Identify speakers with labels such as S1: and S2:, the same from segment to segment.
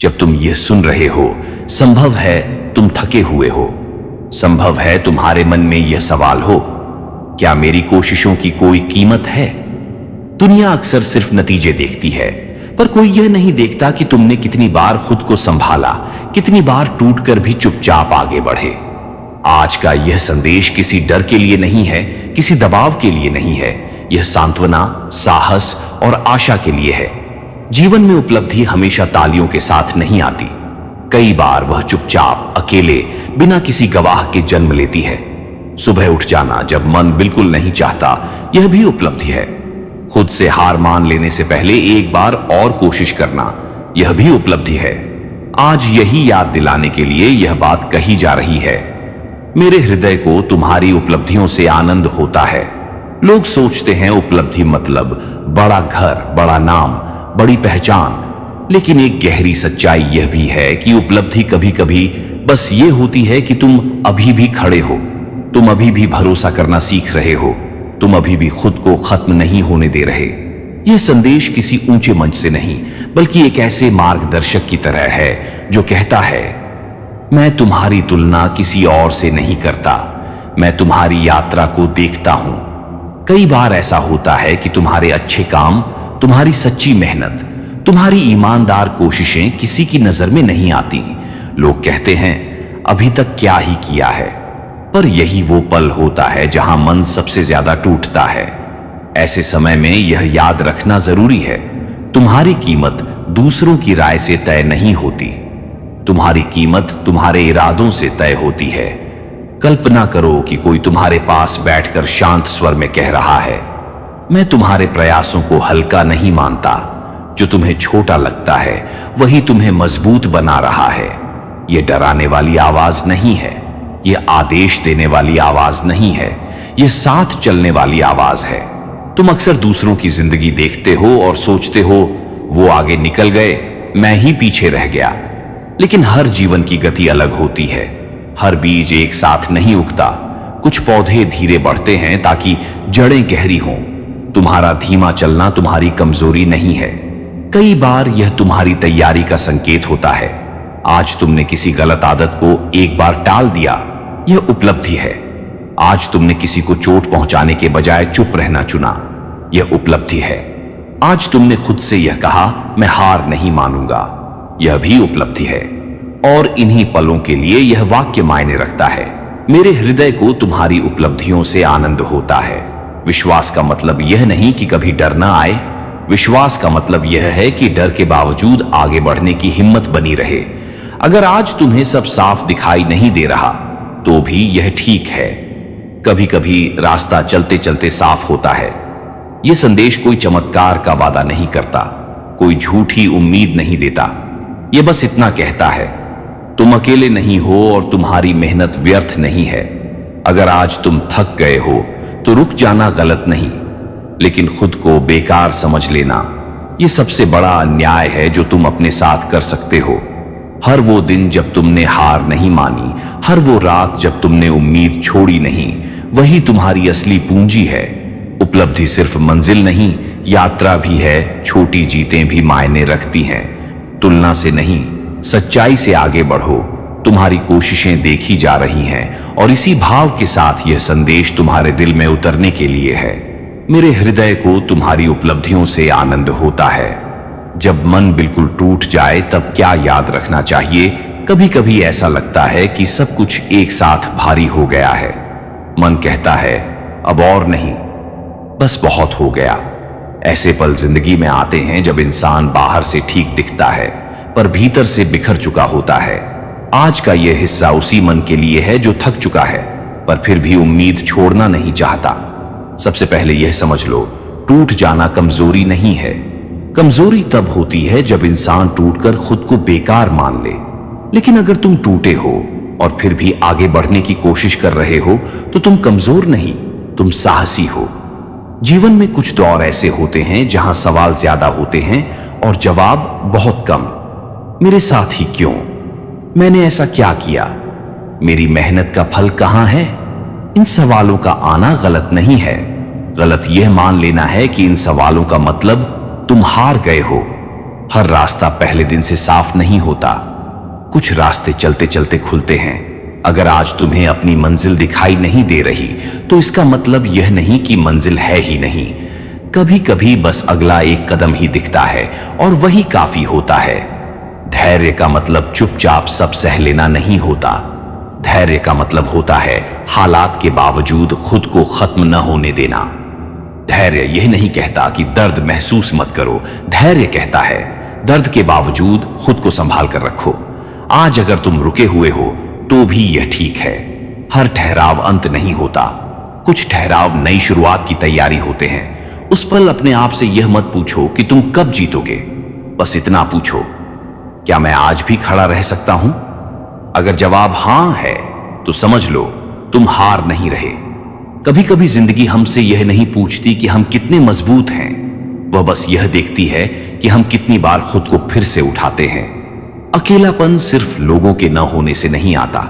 S1: जब तुम यह सुन रहे हो, संभव है तुम थके हुए हो, संभव है तुम्हारे मन में यह सवाल हो, क्या मेरी कोशिशों की कोई कीमत है? दुनिया अक्सर सिर्फ नतीजे देखती है, पर कोई यह नहीं देखता कि तुमने कितनी बार खुद को संभाला, कितनी बार टूटकर भी चुपचाप आगे बढ़े। आज का यह संदेश किसी डर के लिए नहीं है, किसी दबाव के लिए नहीं है, यह सांत्वना, साहस और आशा के लिए है। जीवन में उपलब्धि हमेशा तालियों के साथ नहीं आती, कई बार वह चुपचाप, अकेले, बिना किसी गवाह के जन्म लेती है। सुबह उठ जाना जब मन बिल्कुल नहीं चाहता, यह भी उपलब्धि है। खुद से हार मान लेने से पहले एक बार और कोशिश करना, यह भी उपलब्धि है। आज यही याद दिलाने के लिए यह बात कही जा रही है। मेरे हृदय को तुम्हारी उपलब्धियों से आनंद होता है। लोग सोचते हैं उपलब्धि मतलब बड़ा घर, बड़ा नाम, बड़ी पहचान, लेकिन एक गहरी सच्चाई यह भी है कि उपलब्धि कभी कभी बस ये होती है कि तुम अभी भी खड़े हो, तुम अभी भी भरोसा करना सीख रहे हो, तुम अभी भी खुद को खत्म नहीं होने दे रहे। यह संदेश किसी ऊंचे मंच से नहीं, बल्कि एक ऐसे मार्गदर्शक की तरह है जो कहता है, मैं तुम्हारी तुलना किसी और से नहीं करता, मैं तुम्हारी यात्रा को देखता हूं। कई बार ऐसा होता है कि तुम्हारे अच्छे काम, तुम्हारी सच्ची मेहनत, तुम्हारी ईमानदार कोशिशें किसी की नजर में नहीं आती। लोग कहते हैं अभी तक क्या ही किया है, पर यही वो पल होता है जहां मन सबसे ज्यादा टूटता है। ऐसे समय में यह याद रखना जरूरी है, तुम्हारी कीमत दूसरों की राय से तय नहीं होती, तुम्हारी कीमत तुम्हारे इरादों से तय होती है। कल्पना करो कि कोई तुम्हारे पास बैठकर शांत स्वर में कह रहा है, मैं तुम्हारे प्रयासों को हल्का नहीं मानता, जो तुम्हें छोटा लगता है वही तुम्हें मजबूत बना रहा है। यह डराने वाली आवाज नहीं है, यह आदेश देने वाली आवाज नहीं है, यह साथ चलने वाली आवाज है। तुम अक्सर दूसरों की जिंदगी देखते हो और सोचते हो वो आगे निकल गए, मैं ही पीछे रह गया। लेकिन हर जीवन की गति अलग होती है, हर बीज एक साथ नहीं उगता। कुछ पौधे धीरे बढ़ते हैं ताकि जड़ें गहरी हों। तुम्हारा धीमा चलना तुम्हारी कमजोरी नहीं है, कई बार यह तुम्हारी तैयारी का संकेत होता है। आज तुमने किसी गलत आदत को एक बार टाल दिया, यह उपलब्धि है। आज तुमने किसी को चोट पहुंचाने के बजाय चुप रहना चुना, यह उपलब्धि है। आज तुमने खुद से यह कहा, मैं हार नहीं मानूंगा, यह भी उपलब्धि है। और इन्हीं पलों के लिए यह वाक्य मायने रखता है, मेरे हृदय को तुम्हारी उपलब्धियों से आनंद होता है। विश्वास का मतलब यह नहीं कि कभी डर ना आए, विश्वास का मतलब यह है कि डर के बावजूद आगे बढ़ने की हिम्मत बनी रहे। अगर आज तुम्हें सब साफ दिखाई नहीं दे रहा तो भी यह ठीक है। कभी कभी रास्ता चलते चलते साफ होता है। यह संदेश कोई चमत्कार का वादा नहीं करता, कोई झूठी उम्मीद नहीं देता। यह बस इतना कहता है, तुम अकेले नहीं हो और तुम्हारी मेहनत व्यर्थ नहीं है। अगर आज तुम थक गए हो तो रुक जाना गलत नहीं, लेकिन खुद को बेकार समझ लेना यह सबसे बड़ा अन्याय है जो तुम अपने साथ कर सकते हो। हर वो दिन जब तुमने हार नहीं मानी, हर वो रात जब तुमने उम्मीद छोड़ी नहीं, वही तुम्हारी असली पूंजी है। उपलब्धि सिर्फ मंजिल नहीं, यात्रा भी है। छोटी जीतें भी मायने रखती हैं। तुलना से नहीं, सच्चाई से आगे बढ़ो। तुम्हारी कोशिशें देखी जा रही हैं और इसी भाव के साथ यह संदेश तुम्हारे दिल में उतरने के लिए है। मेरे हृदय को तुम्हारी उपलब्धियों से आनंद होता है। जब मन बिल्कुल टूट जाए तब क्या याद रखना चाहिए? कभी कभी ऐसा लगता है कि सब कुछ एक साथ भारी हो गया है। मन कहता है अब और नहीं, बस बहुत हो गया। ऐसे पल जिंदगी में आते हैं जब इंसान बाहर से ठीक दिखता है पर भीतर से बिखर चुका होता है। आज का यह हिस्सा उसी मन के लिए है जो थक चुका है पर फिर भी उम्मीद छोड़ना नहीं चाहता। सबसे पहले यह समझ लो, टूट जाना कमजोरी नहीं है। कमजोरी तब होती है जब इंसान टूटकर खुद को बेकार मान ले। लेकिन अगर तुम टूटे हो और फिर भी आगे बढ़ने की कोशिश कर रहे हो तो तुम कमजोर नहीं, तुम साहसी हो। जीवन में कुछ दौर ऐसे होते हैं जहां सवाल ज्यादा होते हैं और जवाब बहुत कम। मेरे साथ ही क्यों? मैंने ऐसा क्या किया? मेरी मेहनत का फल कहां है? इन सवालों का आना गलत नहीं है, गलत यह मान लेना है कि इन सवालों का मतलब तुम हार गए हो। हर रास्ता पहले दिन से साफ नहीं होता। कुछ रास्ते चलते चलते खुलते हैं। अगर आज तुम्हें अपनी मंजिल दिखाई नहीं दे रही तो इसका मतलब यह नहीं कि मंजिल है ही नहीं। कभी कभी बस अगला एक कदम ही दिखता है और वही काफी होता है। धैर्य का मतलब चुपचाप सब सह लेना नहीं होता। धैर्य का मतलब होता है हालात के बावजूद खुद को खत्म न होने देना। धैर्य यह नहीं कहता कि दर्द महसूस मत करो। धैर्य कहता है दर्द के बावजूद खुद को संभाल कर रखो। आज अगर तुम रुके हुए हो तो भी यह ठीक है। हर ठहराव अंत नहीं होता। कुछ ठहराव नई शुरुआत की तैयारी होते हैं। उस पल अपने आप से यह मत पूछो कि तुम कब जीतोगे, बस इतना पूछो, क्या मैं आज भी खड़ा रह सकता हूं? अगर जवाब हां है तो समझ लो तुम हार नहीं रहे। कभी कभी जिंदगी हमसे यह नहीं पूछती कि हम कितने मजबूत हैं, वह बस यह देखती है कि हम कितनी बार खुद को फिर से उठाते हैं। अकेलापन सिर्फ लोगों के न होने से नहीं आता।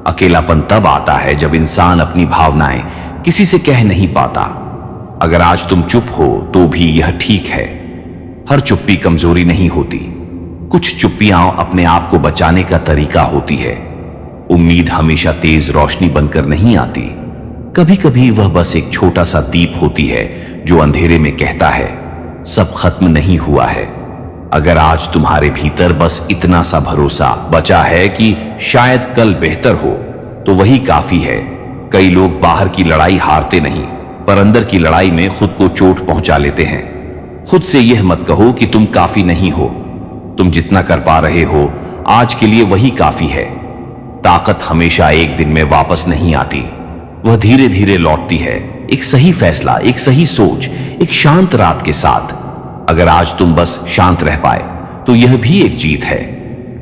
S1: अकेलापन तब आता है जब इंसान अपनी भावनाएं किसी से कह नहीं पाता। अगर आज तुम चुप हो तो भी यह ठीक है। हर चुप्पी कमजोरी नहीं होती। कुछ चुप्पियां अपने आप को बचाने का तरीका होती है। उम्मीद हमेशा तेज रोशनी बनकर नहीं आती। कभी कभी वह बस एक छोटा सा दीप होती है जो अंधेरे में कहता है सब खत्म नहीं हुआ है। अगर आज तुम्हारे भीतर बस इतना सा भरोसा बचा है कि शायद कल बेहतर हो तो वही काफी है। कई लोग बाहर की लड़ाई हारते नहीं पर अंदर की लड़ाई में खुद को चोट पहुंचा लेते हैं। खुद से यह मत कहो कि तुम काफी नहीं हो। तुम जितना कर पा रहे हो आज के लिए वही काफी है। ताकत हमेशा एक दिन में वापस नहीं आती, वह धीरे धीरे लौटती है। एक सही फैसला, एक सही सोच, एक शांत रात के साथ। अगर आज तुम बस शांत रह पाए तो यह भी एक जीत है।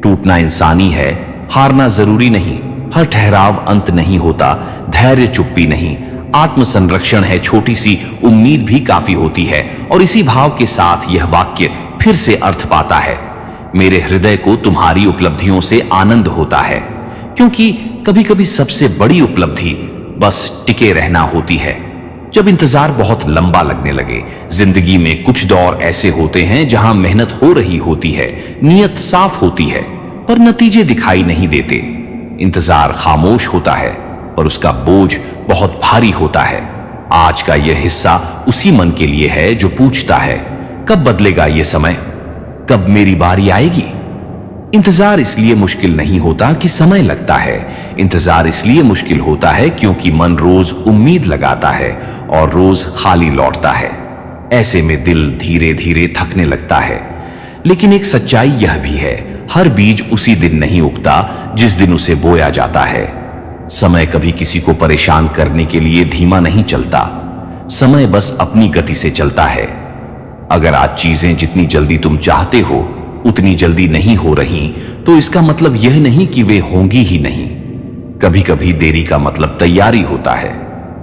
S1: टूटना इंसानी है, हारना जरूरी नहीं। हर ठहराव अंत नहीं होता। धैर्य चुप्पी नहीं, आत्मसंरक्षण है। छोटी सी उम्मीद भी काफी होती है। और इसी भाव के साथ यह वाक्य फिर से अर्थ पाता है। मेरे हृदय को तुम्हारी उपलब्धियों से आनंद होता है, क्योंकि कभी कभी सबसे बड़ी उपलब्धि बस टिके रहना होती है। जब इंतजार बहुत लंबा लगने लगे। जिंदगी में कुछ दौर ऐसे होते हैं जहां मेहनत हो रही होती है, नीयत साफ होती है, पर नतीजे दिखाई नहीं देते। इंतजार खामोश होता है पर उसका बोझ बहुत भारी होता है। आज का यह हिस्सा उसी मन के लिए है जो पूछता है कब बदलेगा यह समय, कब मेरी बारी आएगी। इंतजार इसलिए मुश्किल नहीं होता कि समय लगता है। इंतजार इसलिए मुश्किल होता है क्योंकि मन रोज उम्मीद लगाता है और रोज खाली लौटता है। ऐसे में दिल धीरे धीरे थकने लगता है। लेकिन एक सच्चाई यह भी है, हर बीज उसी दिन नहीं उगता जिस दिन उसे बोया जाता है। समय कभी किसी को परेशान करने के लिए धीमा नहीं चलता। समय बस अपनी गति से चलता है। अगर आज चीजें जितनी जल्दी तुम चाहते हो उतनी जल्दी नहीं हो रही तो इसका मतलब यह नहीं कि वे होंगी ही नहीं। कभी कभी देरी का मतलब तैयारी होता है।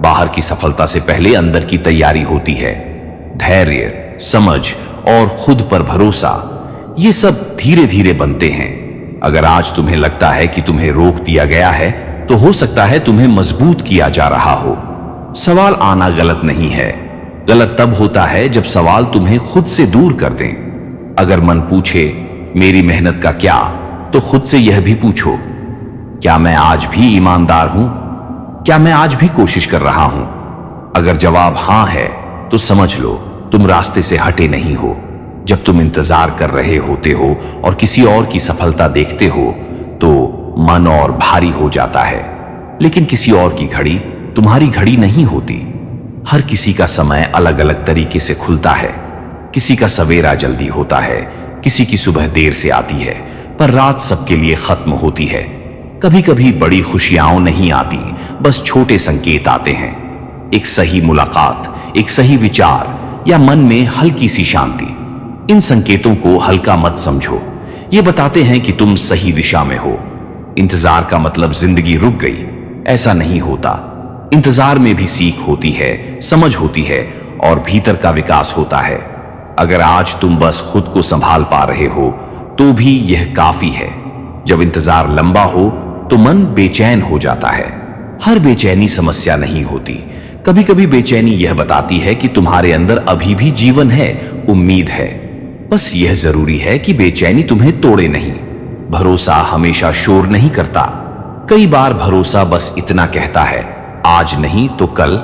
S1: बाहर की सफलता से पहले अंदर की तैयारी होती है। धैर्य, समझ और खुद पर भरोसा, ये सब धीरे धीरे बनते हैं। अगर आज तुम्हें लगता है कि तुम्हें रोक दिया गया है तो हो सकता है तुम्हें मजबूत किया जा रहा हो। सवाल आना गलत नहीं है। गलत तब होता है जब सवाल तुम्हें खुद से दूर कर दें। अगर मन पूछे मेरी मेहनत का क्या, तो खुद से यह भी पूछो क्या मैं आज भी ईमानदार हूं? क्या मैं आज भी कोशिश कर रहा हूं? अगर जवाब हां है तो समझ लो तुम रास्ते से हटे नहीं हो। जब तुम इंतजार कर रहे होते हो और किसी और की सफलता देखते हो तो मन और भारी हो जाता है। लेकिन किसी और की घड़ी तुम्हारी घड़ी नहीं होती। हर किसी का समय अलग अलग तरीके से खुलता है। किसी का सवेरा जल्दी होता है, किसी की सुबह देर से आती है, पर रात सबके लिए खत्म होती है। कभी कभी बड़ी खुशियां नहीं आती, बस छोटे संकेत आते हैं। एक सही मुलाकात, एक सही विचार या मन में हल्की सी शांति। इन संकेतों को हल्का मत समझो, ये बताते हैं कि तुम सही दिशा में हो। इंतजार का मतलब जिंदगी रुक गई, ऐसा नहीं होता। इंतजार में भी सीख होती है, समझ होती है और भीतर का विकास होता है। अगर आज तुम बस खुद को संभाल पा रहे हो तो भी यह काफी है। जब इंतजार लंबा हो तो मन बेचैन हो जाता है। हर बेचैनी समस्या नहीं होती। कभी कभी बेचैनी यह बताती है कि तुम्हारे अंदर अभी भी जीवन है, उम्मीद है, बस यह जरूरी है कि बेचैनी तुम्हें तोड़े नहीं। भरोसा हमेशा शोर नहीं करता। कई बार भरोसा बस इतना कहता है, आज नहीं तो कल,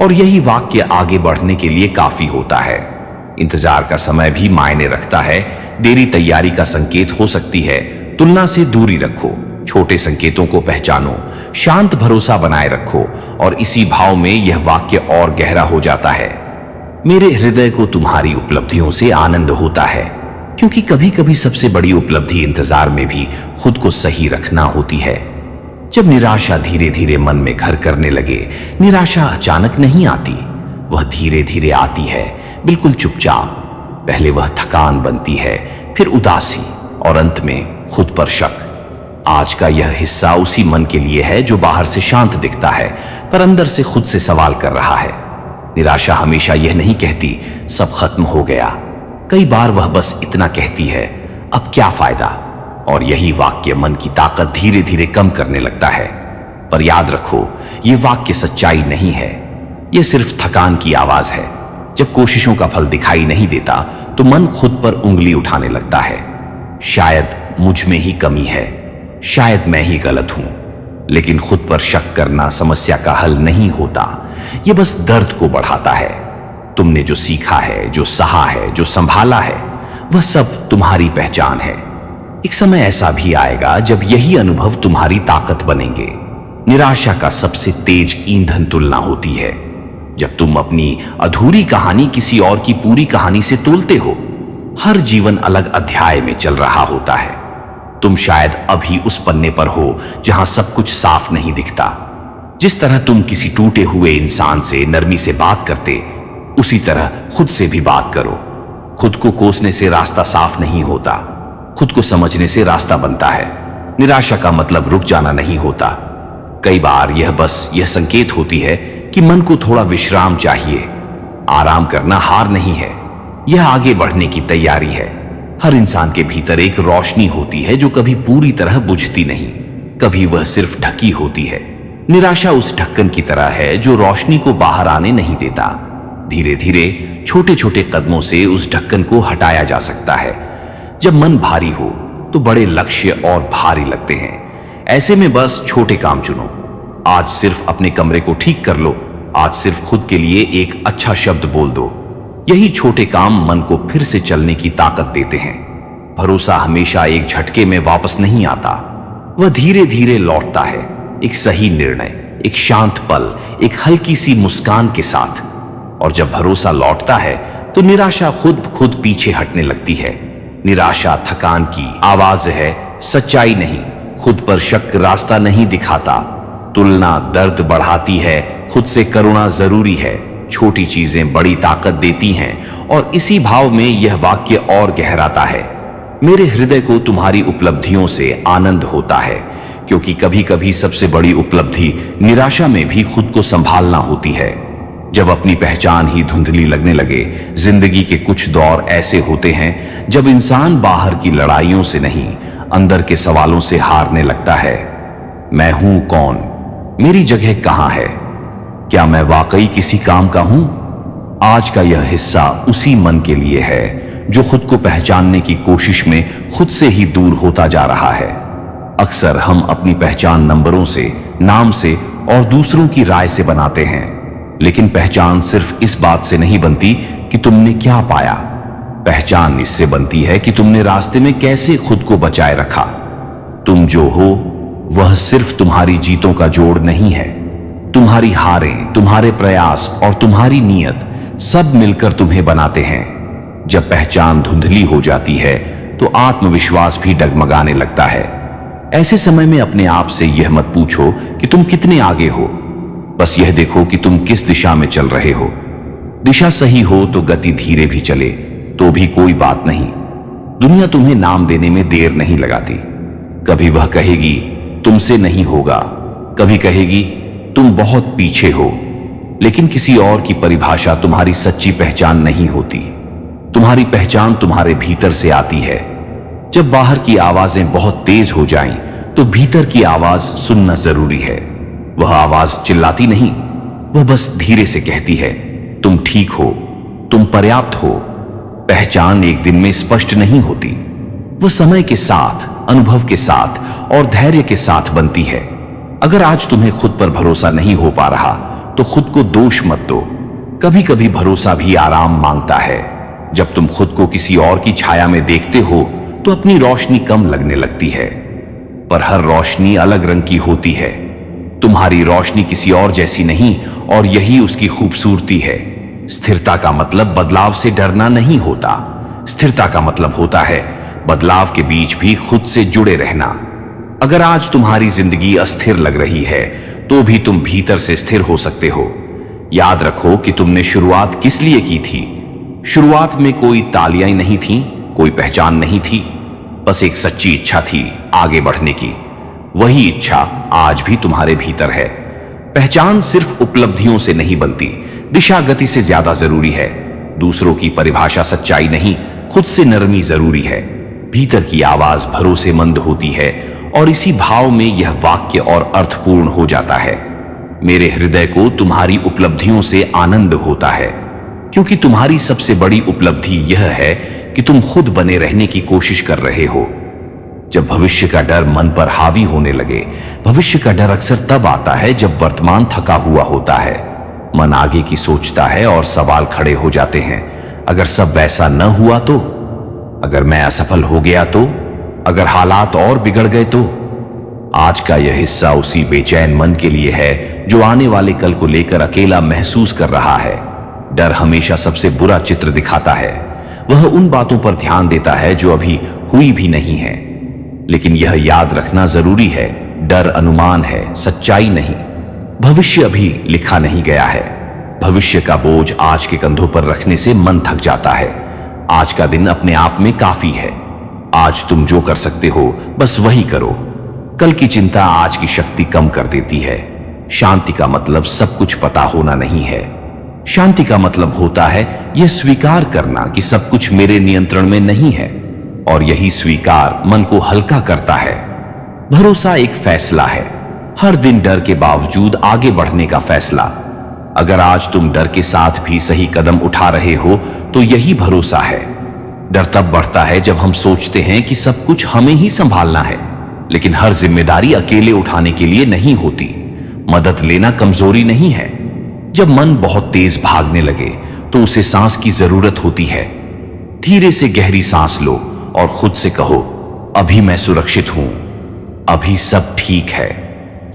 S1: और यही वाक्य आगे बढ़ने के लिए काफी होता है। इंतजार का समय भी मायने रखता है। देरी तैयारी का संकेत हो सकती है। तुलना से दूरी रखो, छोटे संकेतों को पहचानो, शांत भरोसा बनाए रखो, और इसी भाव में यह वाक्य और गहरा हो जाता है। मेरे हृदय को तुम्हारी उपलब्धियों से आनंद होता है, क्योंकि कभी कभी सबसे बड़ी उपलब्धि इंतजार में भी खुद को सही रखना होती है। जब निराशा धीरे धीरे मन में घर करने लगे, निराशा अचानक नहीं आती, वह धीरे धीरे आती है, बिल्कुल चुपचाप। पहले वह थकान बनती है, फिर उदासी, और अंत में खुद पर शक। आज का यह हिस्सा उसी मन के लिए है जो बाहर से शांत दिखता है, पर अंदर से खुद से सवाल कर रहा है। निराशा हमेशा यह नहीं कहती सब खत्म हो गया। कई बार वह बस इतना कहती है, अब क्या फायदा। और यही वाक्य मन की ताकत धीरे धीरे कम करने लगता है। पर याद रखो, यह वाक्य सच्चाई नहीं है, यह सिर्फ थकान की आवाज है। जब कोशिशों का फल दिखाई नहीं देता तो मन खुद पर उंगली उठाने लगता है। शायद मुझ में ही कमी है, शायद मैं ही गलत हूं। लेकिन खुद पर शक करना समस्या का हल नहीं होता, यह बस दर्द को बढ़ाता है। तुमने जो सीखा है, जो सहा है, जो संभाला है, वह सब तुम्हारी पहचान है। एक समय ऐसा भी आएगा जब यही अनुभव तुम्हारी ताकत बनेंगे। निराशा का सबसे तेज ईंधन तुलना होती है। जब तुम अपनी अधूरी कहानी किसी और की पूरी कहानी से तोलते हो, हर जीवन अलग अध्याय में चल रहा होता है। तुम शायद अभी उस पन्ने पर हो जहां सब कुछ साफ नहीं दिखता। जिस तरह तुम किसी टूटे हुए इंसान से नरमी से बात करते, उसी तरह खुद से भी बात करो। खुद को कोसने से रास्ता साफ नहीं होता, खुद को समझने से रास्ता बनता है। निराशा का मतलब रुक जाना नहीं होता। कई बार यह बस यह संकेत होती है कि मन को थोड़ा विश्राम चाहिए। आराम करना हार नहीं है, यह आगे बढ़ने की तैयारी है। हर इंसान के भीतर एक रोशनी होती है जो कभी पूरी तरह बुझती नहीं, कभी वह सिर्फ ढकी होती है। निराशा उस ढक्कन की तरह है जो रोशनी को बाहर आने नहीं देता। धीरे धीरे छोटे छोटे कदमों से उस ढक्कन को हटाया जा सकता है। जब मन भारी हो तो बड़े लक्ष्य और भारी लगते हैं। ऐसे में बस छोटे काम चुनो। आज सिर्फ अपने कमरे को ठीक कर लो, आज सिर्फ खुद के लिए एक अच्छा शब्द बोल दो। यही छोटे काम मन को फिर से चलने की ताकत देते हैं। भरोसा हमेशा एक झटके में वापस नहीं आता, वह धीरे धीरे लौटता है। एक सही निर्णय, एक शांत पल, एक हल्की सी मुस्कान के साथ। और जब भरोसा लौटता है तो निराशा खुद पीछे हटने लगती है। निराशा थकान की आवाज है, सच्चाई नहीं। खुद पर शक रास्ता नहीं दिखाता। तुलना दर्द बढ़ाती है, खुद से करुणा जरूरी है। छोटी चीजें बड़ी ताकत देती हैं। और इसी भाव में यह वाक्य और गहराता है। मेरे हृदय को तुम्हारी उपलब्धियों से आनंद होता है, क्योंकि कभी कभी सबसे बड़ी उपलब्धि निराशा में भी खुद को संभालना होती है। जब अपनी पहचान ही धुंधली लगने लगे, जिंदगी के कुछ दौर ऐसे होते हैं जब इंसान बाहर की लड़ाइयों से नहीं, अंदर के सवालों से हारने लगता है। मैं हूं कौन? मेरी जगह कहां है? क्या मैं वाकई किसी काम का हूं? आज का यह हिस्सा उसी मन के लिए है जो खुद को पहचानने की कोशिश में खुद से ही दूर होता जा रहा है। अक्सर हम अपनी पहचान नंबरों से, नाम से और दूसरों की राय से बनाते हैं, लेकिन पहचान सिर्फ इस बात से नहीं बनती कि तुमने क्या पाया। पहचान इससे बनती है कि तुमने रास्ते में कैसे खुद को बचाए रखा। तुम जो हो वह सिर्फ तुम्हारी जीतों का जोड़ नहीं है। तुम्हारी हारें, तुम्हारे प्रयास और तुम्हारी नीयत सब मिलकर तुम्हें बनाते हैं। जब पहचान धुंधली हो जाती है तो आत्मविश्वास भी डगमगाने लगता है। ऐसे समय में अपने आप से यह मत पूछो कि तुम कितने आगे हो, बस यह देखो कि तुम किस दिशा में चल रहे हो। दिशा सही हो तो गति धीरे भी चले तो भी कोई बात नहीं। दुनिया तुम्हें नाम देने में देर नहीं लगाती। कभी वह कहेगी तुमसे नहीं होगा, कभी कहेगी तुम बहुत पीछे हो, लेकिन किसी और की परिभाषा तुम्हारी सच्ची पहचान नहीं होती। तुम्हारी पहचान तुम्हारे भीतर से आती है। जब बाहर की आवाजें बहुत तेज हो जाएं, तो भीतर की आवाज सुनना जरूरी है। वह आवाज चिल्लाती नहीं, वह बस धीरे से कहती है तुम ठीक हो, तुम पर्याप्त हो। पहचान एक दिन में स्पष्ट नहीं होती, वह समय के साथ, अनुभव के साथ और धैर्य के साथ बनती है। अगर आज तुम्हें खुद पर भरोसा नहीं हो पा रहा तो खुद को दोष मत दो। कभी कभी भरोसा भी आराम मांगता है। जब तुम खुद को किसी और की छाया में देखते हो तो अपनी रोशनी कम लगने लगती है, पर हर रोशनी अलग रंग की होती है। तुम्हारी रोशनी किसी और जैसी नहीं, और यही उसकी खूबसूरती है। स्थिरता का मतलब बदलाव से डरना नहीं होता। स्थिरता का मतलब होता है बदलाव के बीच भी खुद से जुड़े रहना। अगर आज तुम्हारी जिंदगी अस्थिर लग रही है तो भी तुम भीतर से स्थिर हो सकते हो। याद रखो कि तुमने शुरुआत किस लिए की थी। शुरुआत में कोई तालियां नहीं थी, कोई पहचान नहीं थी, बस एक सच्ची इच्छा थी आगे बढ़ने की। वही इच्छा आज भी तुम्हारे भीतर है। पहचान सिर्फ उपलब्धियों से नहीं बनती, दिशा गति से ज्यादा जरूरी है। दूसरों की परिभाषा सच्चाई नहीं, खुद से नरमी जरूरी है। भीतर की आवाज भरोसेमंद होती है और इसी भाव में यह वाक्य और अर्थपूर्ण हो जाता है। मेरे हृदय को तुम्हारी उपलब्धियों से आनंद होता है, क्योंकि तुम्हारी सबसे बड़ी उपलब्धि यह है कि तुम खुद बने रहने की कोशिश कर रहे हो। जब भविष्य का डर मन पर हावी होने लगे, भविष्य का डर अक्सर तब आता है जब वर्तमान थका हुआ होता है। मन आगे की सोचता है और सवाल खड़े हो जाते हैं। अगर सब वैसा न हुआ तो? अगर मैं असफल हो गया तो? अगर हालात और बिगड़ गए तो? आज का यह हिस्सा उसी बेचैन मन के लिए है जो आने वाले कल को लेकर अकेला महसूस कर रहा है। डर हमेशा सबसे बुरा चित्र दिखाता है। वह उन बातों पर ध्यान देता है जो अभी हुई भी नहीं है। लेकिन यह याद रखना जरूरी है, डर अनुमान है, सच्चाई नहीं। भविष्य अभी लिखा नहीं गया है। भविष्य का बोझ आज के कंधों पर रखने से मन थक जाता है। आज का दिन अपने आप में काफी है। आज तुम जो कर सकते हो बस वही करो। कल की चिंता आज की शक्ति कम कर देती है। शांति का मतलब सब कुछ पता होना नहीं है। शांति का मतलब होता है यह स्वीकार करना कि सब कुछ मेरे नियंत्रण में नहीं है, और यही स्वीकार मन को हल्का करता है। भरोसा एक फैसला है, हर दिन डर के बावजूद आगे बढ़ने का फैसला। अगर आज तुम डर के साथ भी सही कदम उठा रहे हो तो यही भरोसा है। डर तब बढ़ता है जब हम सोचते हैं कि सब कुछ हमें ही संभालना है, लेकिन हर जिम्मेदारी अकेले उठाने के लिए नहीं होती। मदद लेना कमजोरी नहीं है। जब मन बहुत तेज भागने लगे तो उसे सांस की जरूरत होती है। धीरे से गहरी सांस लो और खुद से कहो, अभी मैं सुरक्षित हूं, अभी सब ठीक है।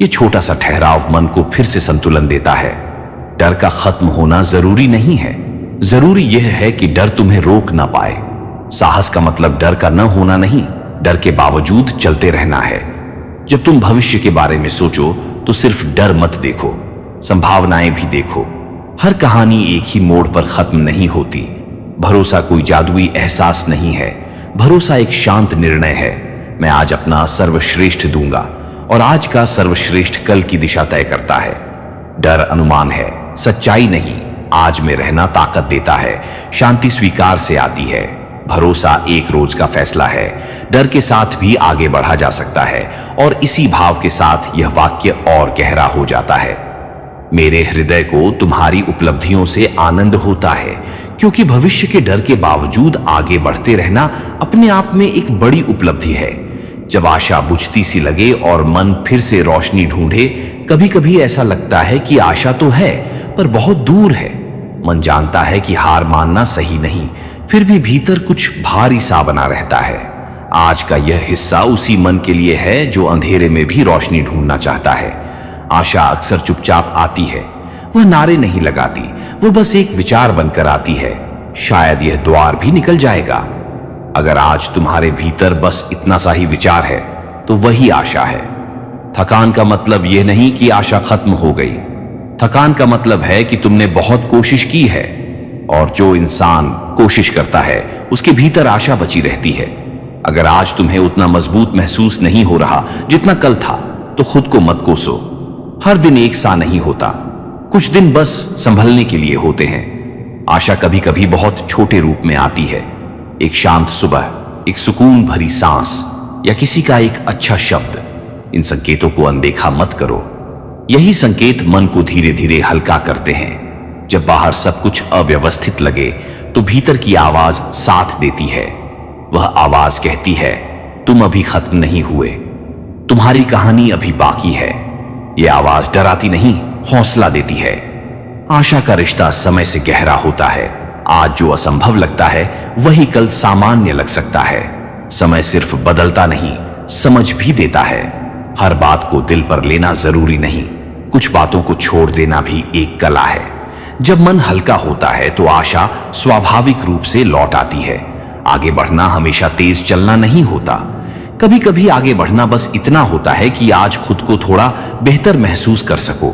S1: ये छोटा सा ठहराव मन को फिर से संतुलन देता है। डर का खत्म होना जरूरी नहीं है, जरूरी यह है कि डर तुम्हें रोक ना पाए। साहस का मतलब डर का न होना नहीं, डर के बावजूद चलते रहना है। जब तुम भविष्य के बारे में सोचो तो सिर्फ डर मत देखो, संभावनाएं भी देखो। हर कहानी एक ही मोड़ पर खत्म नहीं होती। भरोसा कोई जादुई एहसास नहीं है, भरोसा एक शांत निर्णय है। मैं आज अपना सर्वश्रेष्ठ दूंगा, और आज का सर्वश्रेष्ठ कल की दिशा तय करता है। डर अनुमान है, सच्चाई नहीं। आज में रहना ताकत देता है, शांति स्वीकार से आती है। भरोसा एक रोज का फैसला है। डर के साथ भी आगे बढ़ा जा सकता है, और इसी भाव के साथ यह वाक्य और गहरा हो जाता है। मेरे हृदय को तुम्हारी उपलब्धियों से आनंद होता है, क्योंकि भविष्य के डर के बावजूद आगे बढ़ते रहना अपने आप में एक बड़ी उपलब्धि है। जब आशा बुझती सी लगे और मन फिर से रोशनी ढूंढे, कभी कभी ऐसा लगता है कि आशा तो है पर बहुत दूर है। मन जानता है कि हार मानना सही नहीं, फिर भी भीतर कुछ भारी सा बना रहता है। आज का यह हिस्सा उसी मन के लिए है जो अंधेरे में भी रोशनी ढूंढना चाहता है। आशा अक्सर चुपचाप आती है, वह नारे नहीं लगाती, वो बस एक विचार बनकर आती है। शायद यह द्वार भी निकल जाएगा। अगर आज तुम्हारे भीतर बस इतना सा ही विचार है तो वही आशा है। थकान का मतलब यह नहीं कि आशा खत्म हो गई। थकान का मतलब है कि तुमने बहुत कोशिश की है, और जो इंसान कोशिश करता है उसके भीतर आशा बची रहती है। अगर आज तुम्हें उतना मजबूत महसूस नहीं हो रहा जितना कल था तो खुद को मत कोसो। हर दिन एक सा नहीं होता, कुछ दिन बस संभलने के लिए होते हैं। आशा कभी कभी बहुत छोटे रूप में आती है। एक शांत सुबह, एक सुकून भरी सांस, या किसी का एक अच्छा शब्द। इन संकेतों को अनदेखा मत करो। यही संकेत मन को धीरे धीरे हल्का करते हैं। जब बाहर सब कुछ अव्यवस्थित लगे तो भीतर की आवाज साथ देती है। वह आवाज कहती है, तुम अभी खत्म नहीं हुए, तुम्हारी कहानी अभी बाकी है। यह आवाज डराती नहीं, हौसला देती है। आशा का रिश्ता समय से गहरा होता है। आज जो असंभव लगता है वही कल सामान्य लग सकता है। समय सिर्फ बदलता नहीं, समझ भी देता है। हर बात को दिल पर लेना जरूरी नहीं, कुछ बातों को छोड़ देना भी एक कला है। जब मन हल्का होता है तो आशा स्वाभाविक रूप से लौट आती है। आगे बढ़ना हमेशा तेज चलना नहीं होता। कभी कभी आगे बढ़ना बस इतना होता है कि आज खुद को थोड़ा बेहतर महसूस कर सको।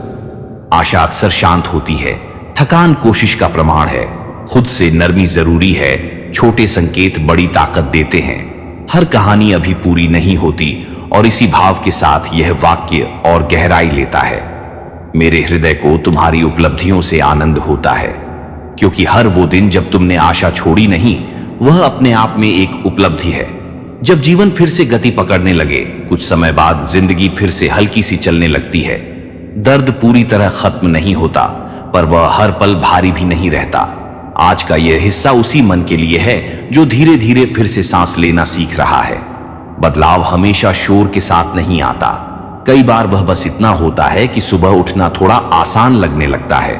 S1: आशा अक्सर शांत होती है, थकान कोशिश का प्रमाण है। खुद से नरमी जरूरी है, छोटे संकेत बड़ी ताकत देते हैं। हर कहानी अभी पूरी नहीं होती और इसी भाव के साथ यह वाक्य और गहराई लेता है। मेरे हृदय को तुम्हारी उपलब्धियों से आनंद होता है, क्योंकि हर वो दिन जब तुमने आशा छोड़ी नहीं, वह अपने आप में एक उपलब्धि है। जब जीवन फिर से गति पकड़ने लगे, कुछ समय बाद जिंदगी फिर से हल्की सी चलने लगती है। दर्द पूरी तरह खत्म नहीं होता, पर वह हर पल भारी भी नहीं रहता। आज का यह हिस्सा उसी मन के लिए है जो धीरे धीरे फिर से सांस लेना सीख रहा है। बदलाव हमेशा शोर के साथ नहीं आता। कई बार वह बस इतना होता है कि सुबह उठना थोड़ा आसान लगने लगता है।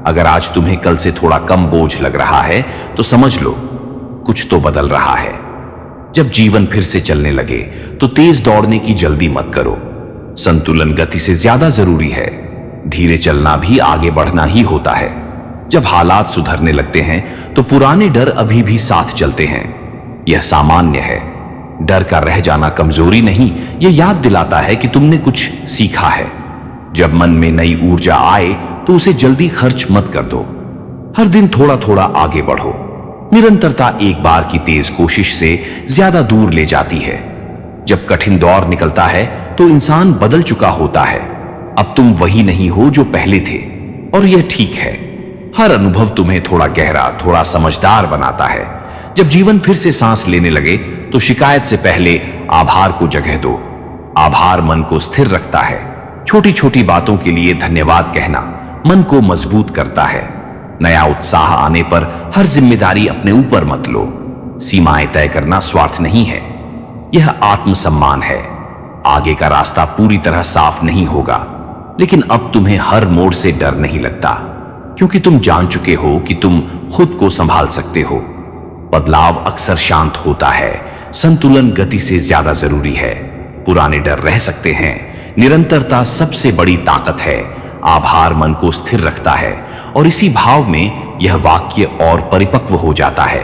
S1: अगर आज तुम्हें कल से थोड़ा कम बोझ लग रहा है तो समझ लो कुछ तो बदल रहा है। जब जीवन फिर से चलने लगे तो तेज दौड़ने की जल्दी मत करो। संतुलन गति से ज्यादा जरूरी है। धीरे चलना भी आगे बढ़ना ही होता है। जब हालात सुधरने लगते हैं तो पुराने डर अभी भी साथ चलते हैं। यह सामान्य है। डर का रह जाना कमजोरी नहीं, यह याद दिलाता है कि तुमने कुछ सीखा है। जब मन में नई ऊर्जा आए तो उसे जल्दी खर्च मत कर दो। हर दिन थोड़ा थोड़ा आगे बढ़ो। निरंतरता एक बार की तेज कोशिश से ज्यादा दूर ले जाती है। जब कठिन दौर निकलता है तो इंसान बदल चुका होता है। अब तुम वही नहीं हो जो पहले थे, और यह ठीक है। हर अनुभव तुम्हें थोड़ा गहरा, थोड़ा समझदार बनाता है। जब जीवन फिर से सांस लेने लगे तो शिकायत से पहले आभार को जगह दो। आभार मन को स्थिर रखता है। छोटी छोटी बातों के लिए धन्यवाद कहना मन को मजबूत करता है। नया उत्साह आने पर हर जिम्मेदारी अपने ऊपर मत लो। सीमाएं तय करना स्वार्थ नहीं है, यह आत्मसम्मान है। आगे का रास्ता पूरी तरह साफ नहीं होगा, लेकिन अब तुम्हें हर मोड़ से डर नहीं लगता, क्योंकि तुम जान चुके हो कि तुम खुद को संभाल सकते हो। बदलाव अक्सर शांत होता है, संतुलन गति से ज्यादा जरूरी है। पुराने डर रह सकते हैं, निरंतरता सबसे बड़ी ताकत है। आभार मन को स्थिर रखता है, और इसी भाव में यह वाक्य और परिपक्व हो जाता है।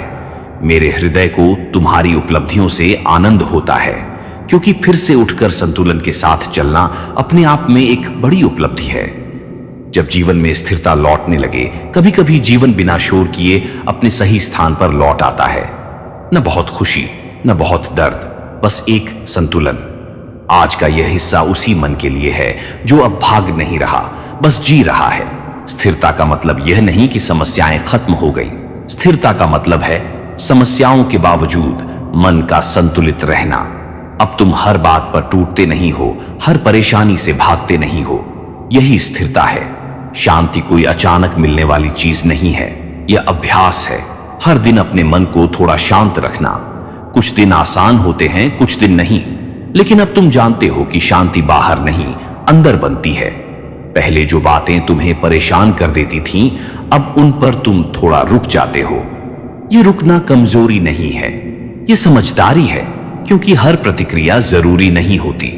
S1: मेरे हृदय को तुम्हारी उपलब्धियों से आनंद होता है, क्योंकि फिर से उठकर संतुलन के साथ चलना अपने आप में एक बड़ी उपलब्धि है। जब जीवन में स्थिरता लौटने लगे, कभी कभी जीवन बिना शोर किए अपने सही स्थान पर लौट आता है। न बहुत खुशी, न बहुत दर्द, बस एक संतुलन। आज का यह हिस्सा उसी मन के लिए है जो अब भाग नहीं रहा, बस जी रहा है। स्थिरता का मतलब यह नहीं कि समस्याएं खत्म हो गई। स्थिरता का मतलब है समस्याओं के बावजूद मन का संतुलित रहना। अब तुम हर बात पर टूटते नहीं हो, हर परेशानी से भागते नहीं हो। यही स्थिरता है। शांति कोई अचानक मिलने वाली चीज नहीं है, यह अभ्यास है। हर दिन अपने मन को थोड़ा शांत रखना। कुछ दिन आसान होते हैं, कुछ दिन नहीं, लेकिन अब तुम जानते हो कि शांति बाहर नहीं, अंदर बनती है। पहले जो बातें तुम्हें परेशान कर देती थीं, अब उन पर तुम थोड़ा रुक जाते हो। यह रुकना कमजोरी नहीं है, यह समझदारी है, क्योंकि हर प्रतिक्रिया जरूरी नहीं होती।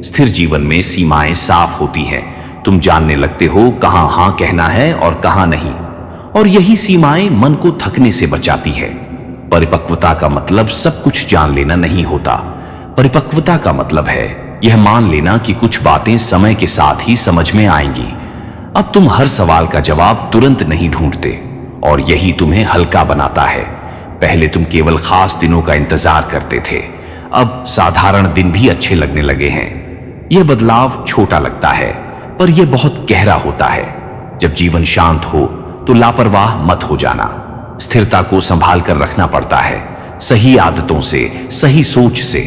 S1: स्थिर जीवन में सीमाएं साफ होती हैं। तुम जानने लगते हो कहां हां कहना है और कहां नहीं, और यही सीमाएं मन को थकने से बचाती है। परिपक्वता का मतलब सब कुछ जान लेना नहीं होता। परिपक्वता का मतलब है यह मान लेना कि कुछ बातें समय के साथ ही समझ में आएंगी। अब तुम हर सवाल का जवाब तुरंत नहीं ढूंढते, और यही तुम्हें हल्का बनाता है। पहले तुम केवल खास दिनों का इंतजार करते थे, अब साधारण दिन भी अच्छे लगने लगे हैं। यह बदलाव छोटा लगता है, पर यह बहुत गहरा होता है। जब जीवन शांत हो तो लापरवाह मत हो जाना। स्थिरता को संभाल कर रखना पड़ता है, सही आदतों से, सही सोच से।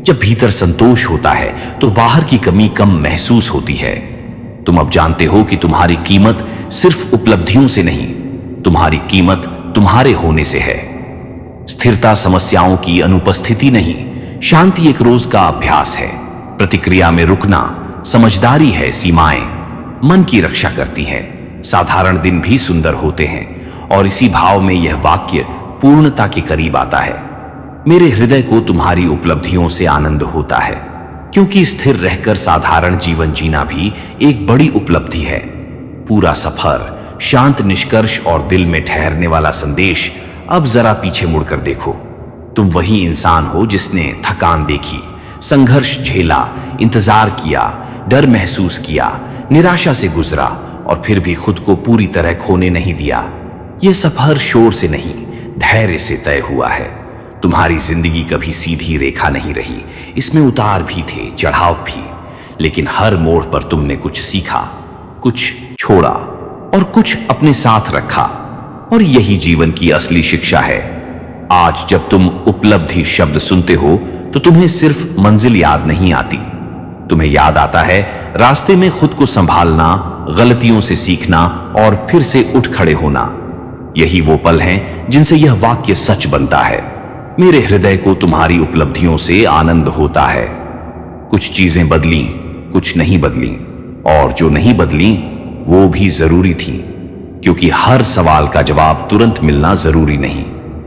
S1: जब भीतर संतोष होता है तो बाहर की कमी कम महसूस होती है। तुम अब जानते हो कि तुम्हारी कीमत सिर्फ उपलब्धियों से नहीं, तुम्हारी कीमत तुम्हारे होने से है। स्थिरता समस्याओं की अनुपस्थिति नहीं, शांति एक रोज का अभ्यास है। प्रतिक्रिया में रुकना समझदारी है। सीमाएं मन की रक्षा करती हैं। साधारण दिन भी सुंदर होते हैं। और इसी भाव में यह वाक्य पूर्णता के करीब आता है। मेरे हृदय को तुम्हारी उपलब्धियों से आनंद होता है, क्योंकि स्थिर रहकर साधारण जीवन जीना भी एक बड़ी उपलब्धि है। पूरा सफर, शांत निष्कर्ष और दिल में ठहरने वाला संदेश। अब जरा पीछे मुड़कर देखो। तुम वही इंसान हो जिसने थकान देखी, संघर्ष झेला, इंतजार किया, डर महसूस किया, निराशा से गुजरा और फिर भी खुद को पूरी तरह खोने नहीं दिया। यह सफर शोर से नहीं, धैर्य से तय हुआ है। तुम्हारी जिंदगी कभी सीधी रेखा नहीं रही। इसमें उतार भी थे, चढ़ाव भी, लेकिन हर मोड़ पर तुमने कुछ सीखा, कुछ छोड़ा और कुछ अपने साथ रखा। और यही जीवन की असली शिक्षा है। आज जब तुम उपलब्धि शब्द सुनते हो तो तुम्हें सिर्फ मंजिल याद नहीं आती, तुम्हें याद आता है रास्ते में खुद को संभालना, गलतियों से सीखना और फिर से उठ खड़े होना। यही वो पल हैं जिनसे यह वाक्य सच बनता है। मेरे हृदय को तुम्हारी उपलब्धियों से आनंद होता है। कुछ चीजें बदली, कुछ नहीं बदली, और जो नहीं बदली वो भी जरूरी थी, क्योंकि हर सवाल का जवाब तुरंत मिलना जरूरी नहीं।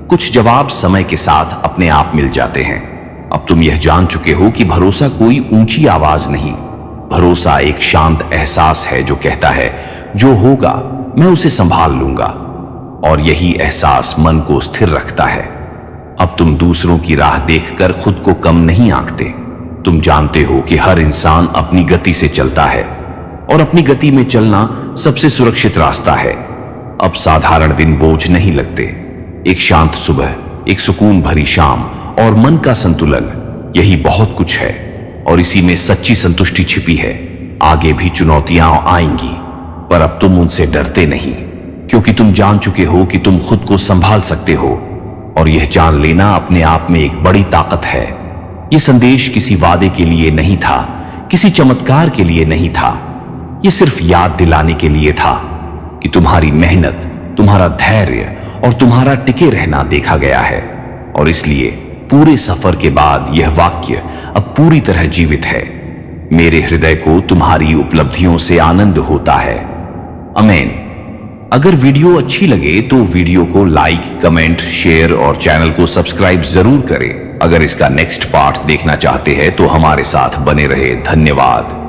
S1: कुछ जवाब समय के साथ अपने आप मिल जाते हैं। अब तुम यह जान चुके हो कि भरोसा कोई ऊंची आवाज नहीं, भरोसा एक शांत एहसास है जो कहता है जो होगा मैं उसे संभाल लूंगा। और यही एहसास मन को स्थिर रखता है। अब तुम दूसरों की राह देखकर खुद को कम नहीं आंकते। तुम जानते हो कि हर इंसान अपनी गति से चलता है और अपनी गति में चलना सबसे सुरक्षित रास्ता है। अब साधारण दिन बोझ नहीं लगते। एक शांत सुबह, एक सुकून भरी शाम और मन का संतुलन, यही बहुत कुछ है। और इसी में सच्ची संतुष्टि छिपी है। आगे भी चुनौतियां आएंगी, पर अब तुम उनसे डरते नहीं, क्योंकि तुम जान चुके हो कि तुम खुद को संभाल सकते हो। और यह जान लेना अपने आप में एक बड़ी ताकत है। यह संदेश किसी वादे के लिए नहीं था, किसी चमत्कार के लिए नहीं था। यह सिर्फ याद दिलाने के लिए था कि तुम्हारी मेहनत, तुम्हारा धैर्य और तुम्हारा टिके रहना देखा गया है। और इसलिए पूरे सफर के बाद यह वाक्य अब पूरी तरह जीवित है। मेरे हृदय को तुम्हारी उपलब्धियों से आनंद होता है। आमीन। अगर वीडियो अच्छी लगे तो वीडियो को लाइक, कमेंट, शेयर और चैनल को सब्सक्राइब जरूर करें। अगर इसका नेक्स्ट पार्ट देखना चाहते हैं तो हमारे साथ बने रहे। धन्यवाद।